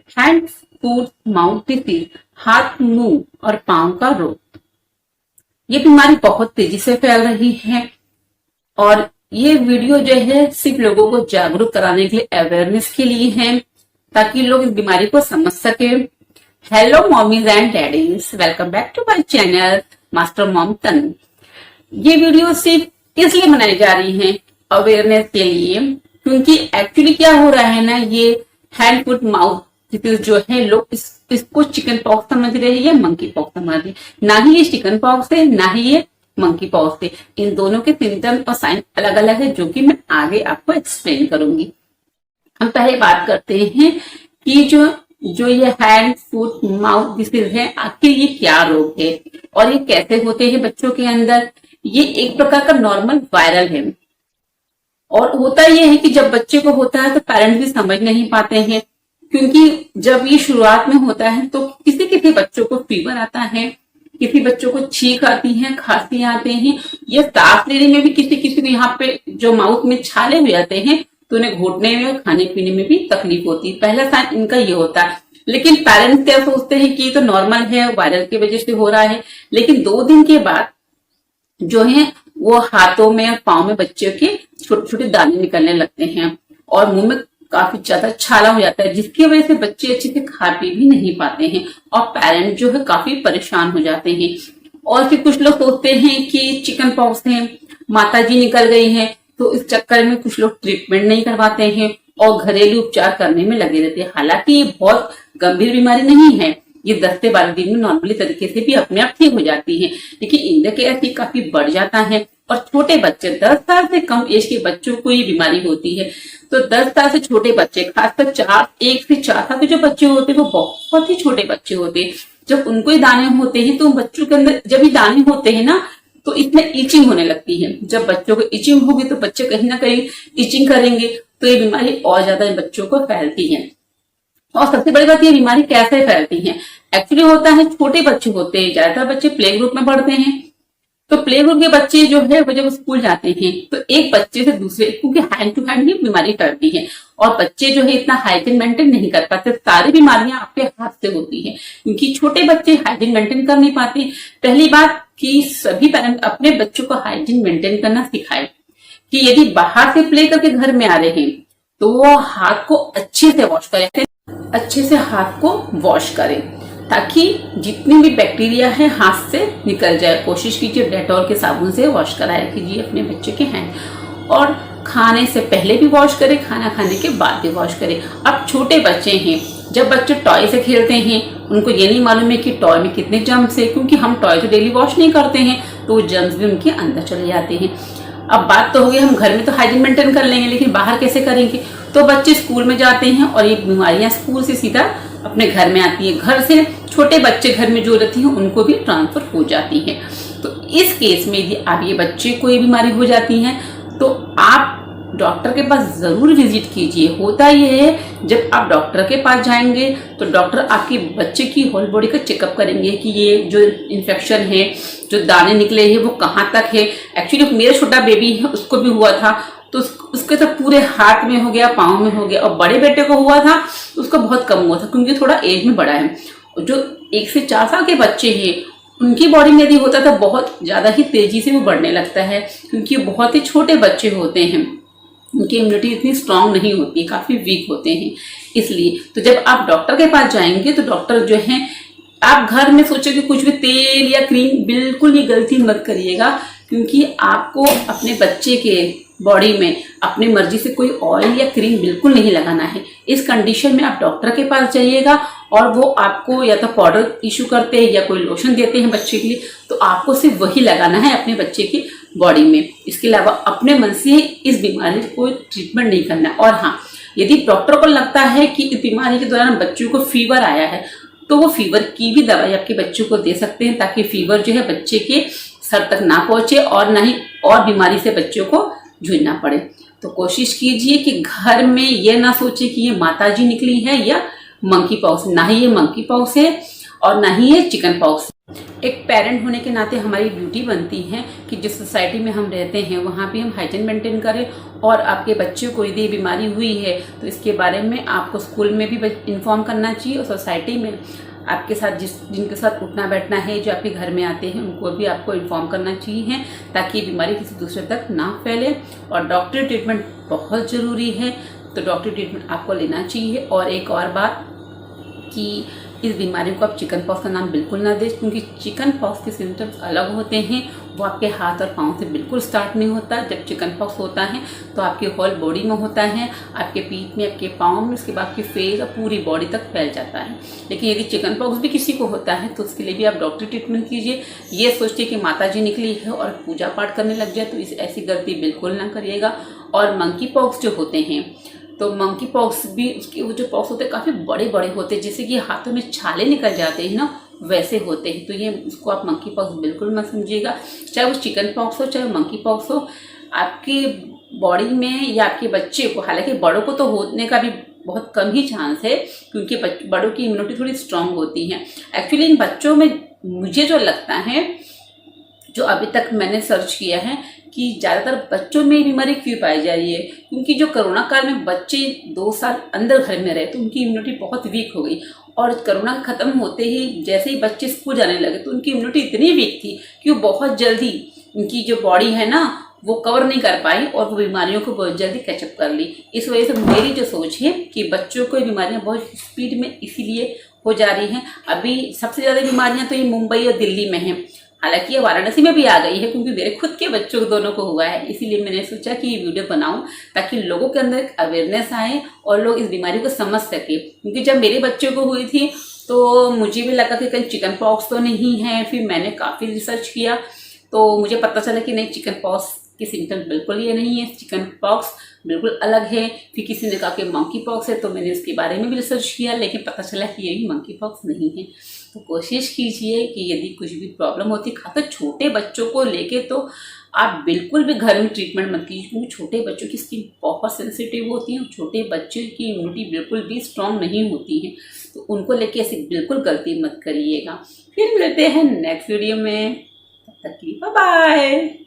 Hand फूट mouth disease, हाथ, मुंह और पांव का रोग। ये बीमारी बहुत तेजी से फैल रही है और ये वीडियो जो है सिर्फ लोगों को जागरूक कराने के लिए, अवेयरनेस के लिए है, ताकि लोग इस बीमारी को समझ सके। Hello mommies and daddies, welcome back to my channel master mom Tanu. ये वीडियो सिर्फ इसलिए बनाई जा रही है अवेयरनेस के लिए, क्योंकि एक्चुअली क्या हो रहा है ना, ये हैंड फुट माउथ डिसीज जो है, लोग इसको चिकन पॉक्स समझ रहे हैं या मंकी पॉक्स समझ रहे हैं। ना ही ये चिकन पॉक्स है, ना ही ये मंकी पॉक्स है। इन दोनों के सिम्टम और साइन अलग अलग है, जो कि मैं आगे आपको एक्सप्लेन करूंगी। हम पहले बात करते हैं कि जो ये हैंड फुट माउथ डिसीज है, आखिर ये क्या रोग है और ये कैसे होते हैं बच्चों के अंदर। ये एक प्रकार का नॉर्मल वायरल है और होता यह है कि जब बच्चे को होता है तो पेरेंट्स भी समझ नहीं पाते हैं, क्योंकि जब ये शुरुआत में होता है तो किसी किसी बच्चों को फीवर आता है, किसी बच्चों को छींक आती है, खांसी आते हैं, या सांस लेने में भी किसी किसी को यहाँ पे जो माउथ में छाले हो जाते हैं तो उन्हें घोटने में और खाने पीने में भी तकलीफ होती है। पहला साइन इनका ये होता है। लेकिन पेरेंट्स क्या सोचते हैं कि ये तो नॉर्मल है, वायरल की वजह से हो रहा है। लेकिन 2 दिन के बाद जो है वो हाथों में और पाँव में बच्चे के छोटे छोटे दाने निकलने लगते हैं और मुंह में काफी ज्यादा छाला हो जाता है, जिसकी वजह से बच्चे अच्छे से खा पी भी नहीं पाते हैं और पेरेंट जो है काफी परेशान हो जाते हैं। और फिर कुछ लोग सोचते हैं कि चिकन पॉक्स है, माताजी निकल गई है, तो इस चक्कर में कुछ लोग ट्रीटमेंट नहीं करवाते हैं और घरेलू उपचार करने में लगे रहते हैं। हालांकि ये बहुत गंभीर बीमारी नहीं है, ये 10 से 12 दिन में नॉर्मली तरीके से भी अपने आप ठीक हो जाती है। लेकिन इंडिया के ऐसी काफी बढ़ जाता है और छोटे बच्चे, 10 साल से कम एज के बच्चों को ये बीमारी होती है। तो 10 साल से छोटे बच्चे, खासकर 1 से 4 साल के जो बच्चे होते हैं वो बहुत ही छोटे बच्चे होते हैं। जब उनको ये दाने होते हैं तो बच्चों के अंदर जब ये दाने होते हैं ना, तो इसमें इचिंग होने लगती है। जब बच्चों को इचिंग होगी तो बच्चे कहीं ना कहीं इचिंग करेंगे, तो ये बीमारी और ज्यादा बच्चों को फैलती है। और सबसे बड़ी बात, ये बीमारी कैसे फैलती है। एक्चुअली होता है, छोटे बच्चे होते हैं, ज्यादातर बच्चे प्ले ग्रुप में पढ़ते हैं, तो प्ले ग्रुप के बच्चे जो है वो जब स्कूल जाते हैं तो एक बच्चे से दूसरे, क्योंकि हैंड टू हैंड ये बीमारी फैलती है और बच्चे जो है इतना हाइजीन मेंटेन नहीं कर पाते। सारी बीमारियां आपके हाथ से होती है, क्योंकि छोटे बच्चे हाइजीन मेंटेन कर नहीं पाते। पहली बात कि सभी पेरेंट अपने बच्चों को हाइजीन मेंटेन करना सिखाए कि यदि बाहर से प्ले करके घर में आ रहे हैं तो वो हाथ को अच्छे से वॉश करें, अच्छे से हाथ को वॉश करें, ताकि जितनी भी बैक्टीरिया है हाथ से निकल जाए। कोशिश कीजिए डेटॉल के साबुन से वॉश कराया कीजिए अपने बच्चे के हैंड, और खाने से पहले भी वॉश करें, खाना खाने के बाद भी वॉश करें। अब छोटे बच्चे हैं, जब बच्चे टॉय से खेलते हैं उनको ये नहीं मालूम है कि टॉय में कितने जर्म्स है, क्योंकि हम टॉय तो डेली वॉश नहीं करते हैं, तो वो जर्म्स भी उनके अंदर चले जाते हैं। अब बात तो होगी, हम घर में तो हाइजीन मेंटेन कर लेंगे, लेकिन बाहर कैसे करेंगे। तो बच्चे स्कूल में जाते हैं और ये बीमारियां स्कूल से सीधा अपने घर में आती है। घर से छोटे बच्चे घर में जो रहती हैं उनको भी ट्रांसफर हो जाती है। तो इस केस में यदि आप ये बच्चे को ये बीमारी हो जाती है तो आप डॉक्टर के पास जरूर विजिट कीजिए। होता यह है, जब आप डॉक्टर के पास जाएंगे तो डॉक्टर आपके बच्चे की होल बॉडी का चेकअप करेंगे कि ये जो इन्फेक्शन है, जो दाने निकले हैं वो कहाँ तक है। एक्चुअली मेरा छोटा बेबी है, उसको भी हुआ था, तो उसके तो पूरे हाथ में हो गया, पाँव में हो गया, और बड़े बेटे को हुआ था उसका बहुत कम हुआ था, क्योंकि थोड़ा एज में बड़ा है। जो 1 से 4 साल के बच्चे हैं उनकी बॉडी में यदि होता तो बहुत ज्यादा ही तेजी से वो बढ़ने लगता है, क्योंकि बहुत ही छोटे बच्चे होते हैं, उनकी इम्यूनिटी इतनी स्ट्रांग नहीं होती, काफी वीक होते हैं। इसलिए तो जब आप डॉक्टर के पास जाएंगे तो डॉक्टर जो है, आप घर में सोचो कि कुछ भी तेल या क्रीम बिल्कुल ये गलती मत करिएगा, क्योंकि आपको अपने बच्चे के बॉडी में अपनी मर्जी से कोई ऑयल या क्रीम बिल्कुल नहीं लगाना है। इस कंडीशन में आप डॉक्टर के पास जाइएगा और वो आपको या तो पाउडर इशू करते हैं या कोई लोशन देते हैं बच्चे के लिए, तो आपको सिर्फ वही लगाना है अपने बच्चे की बॉडी में। इसके अलावा अपने मन से इस बीमारी को ट्रीटमेंट नहीं करना। और हाँ, यदि डॉक्टर को लगता है कि इस बीमारी के दौरान बच्चों को फीवर आया है तो वो फीवर की भी दवाई आपके बच्चों को दे सकते हैं, ताकि फीवर जो है बच्चे के सर तक ना पहुंचे और ना ही और बीमारी से बच्चों को जूझना पड़े। तो कोशिश कीजिए कि घर में ये ना सोचे कि ये माताजी निकली है या मंकी पॉक्स, ना ही ये मंकी पॉक्स है और ना ही ये चिकन पॉक्स। एक पेरेंट होने के नाते हमारी ड्यूटी बनती है कि जिस सोसाइटी में हम रहते हैं वहाँ भी हम हाइजीन मेंटेन करें, और आपके बच्चे को यदि बीमारी हुई है तो इसके बारे में आपको स्कूल में भी इन्फॉर्म करना चाहिए, और सोसाइटी में आपके साथ जिनके साथ उठना बैठना है, जो आपके घर में आते हैं, उनको भी आपको इन्फॉर्म करना चाहिए ताकि बीमारी किसी दूसरे तक ना फैले। और डॉक्टरी ट्रीटमेंट बहुत ज़रूरी है, तो डॉक्टरी ट्रीटमेंट आपको लेना चाहिए। और एक और बात कि इस बीमारी को आप चिकन पॉक्स का नाम बिल्कुल ना दें, क्योंकि चिकन पॉक्स के सिम्टम्स अलग होते हैं। वो आपके हाथ और पाँव से बिल्कुल स्टार्ट नहीं होता। जब चिकन पॉक्स होता है तो आपके होल बॉडी में होता है, आपके पीठ में, आपके पाँव में, उसके बाद आपकी फेस और पूरी बॉडी तक फैल जाता है। लेकिन यदि चिकन पॉक्स भी किसी को होता है तो उसके लिए भी आप डॉक्टरी ट्रीटमेंट कीजिए। ये सोचिए कि माता जी निकली है और पूजा पाठ करने लग जाए, तो ऐसी गलती बिल्कुल ना करिएगा। और मंकी पॉक्स जो होते हैं, तो मंकी पॉक्स भी, उसके वो जो पॉक्स होते हैं काफ़ी बड़े बड़े होते हैं, जैसे कि हाथों में छाले निकल जाते हैं ना, वैसे होते हैं। तो ये उसको आप मंकी पॉक्स बिल्कुल मत समझिएगा। चाहे वो चिकन पॉक्स हो, चाहे मंकी पॉक्स हो, आपकी बॉडी में या आपके बच्चे को, हालांकि बड़ों को तो होने का भी बहुत कम ही चांस है, क्योंकि बड़ों की इम्यूनिटी थोड़ी स्ट्रांग होती है। एक्चुअली इन बच्चों में मुझे जो लगता है, जो अभी तक मैंने सर्च किया है, कि ज़्यादातर बच्चों में बीमारी क्यों पाई जा रही है, क्योंकि जो कोरोना काल में बच्चे 2 साल अंदर घर में रहे तो उनकी इम्यूनिटी बहुत वीक हो गई, और कोरोना खत्म होते ही जैसे ही बच्चे स्कूल जाने लगे तो उनकी इम्यूनिटी इतनी वीक थी कि वो बहुत जल्दी, उनकी जो बॉडी है ना वो कवर नहीं कर पाई और वो बीमारियों को बहुत जल्दी कैचअप कर ली। इस वजह से मेरी जो सोच है कि बच्चों को बीमारियां बहुत स्पीड में इसीलिए हो जा रही हैं। अभी सबसे ज़्यादा बीमारियां तो ये मुंबई और दिल्ली में हैं, हालांकि ये वाराणसी में भी आ गई है, क्योंकि मेरे खुद के बच्चों को दोनों को हुआ है। इसीलिए मैंने सोचा कि ये वीडियो बनाऊं ताकि लोगों के अंदर एक अवेयरनेस आए और लोग इस बीमारी को समझ सके। क्योंकि जब मेरे बच्चों को हुई थी तो मुझे भी लगा कि कहीं चिकन पॉक्स तो नहीं है। फिर मैंने काफ़ी रिसर्च किया तो मुझे पता चला कि नहीं, चिकन पॉक्स की सिम्टम्स बिल्कुल ये नहीं है, चिकन पॉक्स बिल्कुल अलग है। फिर किसी ने कहा कि मंकी पॉक्स है, तो मैंने इसके बारे में भी रिसर्च किया, लेकिन पता चला कि ये भी मंकी पॉक्स नहीं है। तो कोशिश कीजिए कि यदि कुछ भी प्रॉब्लम होती है, खासकर छोटे बच्चों को लेके, तो आप बिल्कुल भी घर में ट्रीटमेंट मत कीजिए, क्योंकि छोटे बच्चों की स्किन बहुत सेंसिटिव होती है, छोटे बच्चों की इम्यूनिटी बिल्कुल भी स्ट्रांग नहीं होती है। तो उनको लेके ऐसी बिल्कुल गलती मत करिएगा। फिर मिलते हैं नेक्स्ट वीडियो में, तब तक के लिए बाय बाय।